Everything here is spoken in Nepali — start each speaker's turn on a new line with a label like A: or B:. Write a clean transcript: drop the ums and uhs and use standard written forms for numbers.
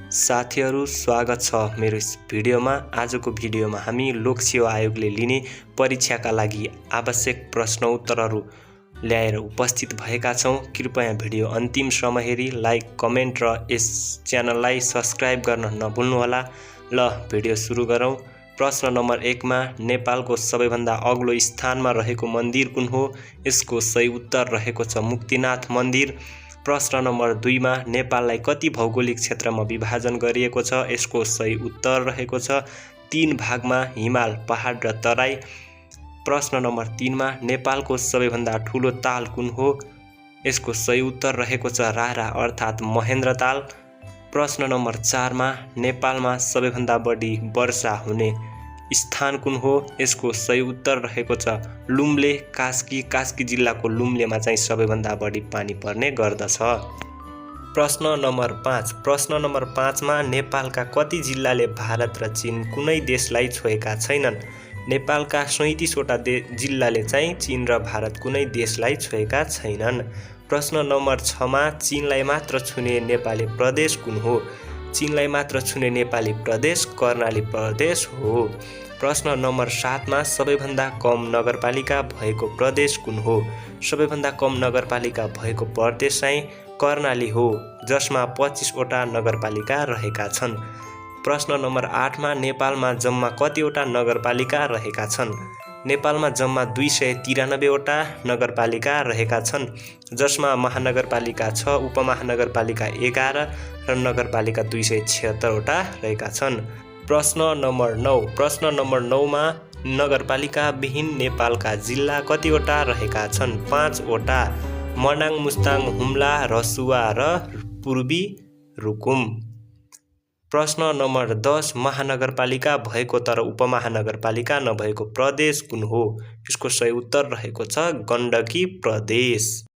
A: साथीहरू स्वागत छ मेरो यस भिडियोमा। आजको भिडियोमा हामी लोक सेवा आयोगले लिने परीक्षाका लागि आवश्यक प्रश्न उत्तरहरू ल्याएर उपस्थित भएका छौं। कृपया भिडियो अन्तिमसम्म हेरी लाइक कमेन्ट र यस च्यानललाई सब्स्क्राइब गर्न नभुल्नुहोला। ल भिडियो सुरु गरौं। प्रश्न नम्बर 1 मा नेपालको सबैभन्दा अग्लो स्थानमा रहेको मन्दिर कुन हो? यसको सही उत्तर रहेको छ मुक्तिनाथ मन्दिर। प्रश्न नम्बर 2 मा नेपाललाई कति भौगोलिक क्षेत्रमा विभाजन गरिएको छ? यसको सही उत्तर रहेको छ 3 भागमा हिमाल, पहाड र तराई। प्रश्न नम्बर 3 मा नेपालको सबैभन्दा ठूलो ताल कुन हो? यसको सही उत्तर रहेको छ रारा अर्थात् महेन्द्र ताल। प्रश्न नम्बर 4 मा नेपालमा सबैभन्दा बढी वर्षा हुने स्थान कुन हो? यसको सही उत्तर रहेको छ लुम्ले, कास्की जिल्लाको लुम्लेमा चाहिँ सबैभन्दा बढी पानी पर्ने गर्दछ। प्रश्न नम्बर 5 मा नेपालका कति जिल्लाले भारत र चीन कुनै देशलाई छोएका छैनन्? नेपालका 37 वटा जिल्लाले चाहिँ चीन र भारत कुनै देशलाई छोएका छैनन्। प्रश्न नम्बर 6 मा चीनलाई मात्र छुने नेपाली प्रदेश कुन हो? चीनलाई मात्र छुने नेपाली प्रदेश कर्णाली प्रदेश हो। प्रश्न नम्बर 7 मा सबैभन्दा कम नगरपालिका भएको प्रदेश कुन हो? सबैभन्दा कम नगरपालिका भएको प्रदेश चाहिँ कर्णाली हो, जसमा 25 वटा नगरपालिका रहेका छन्। प्रश्न नम्बर 8 मा नेपालमा जम्मा कतिवटा नगरपालिका रहेका छन्? नेपालमा जम्मा 293 वटा नगरपालिका रहेका छन्, जसमा महानगरपालिका 6, उपमहानगरपालिका 11 र नगरपालिका 276 वटा रहेका छन्। प्रश्न नम्बर 9 मा नगरपालिका विहीन नेपालका जिल्ला कतिवटा रहेका छन्? 5 वटा। मनाङ, मुस्ताङ, हुम्ला, रसुवा र पूर्वी रुकुम। प्रश्न नम्बर 10 महानगरपालिका भएको तर उपमहानगरपालिका नभएको प्रदेश कुन हो? यसको सही उत्तर रहेको छ गण्डकी प्रदेश।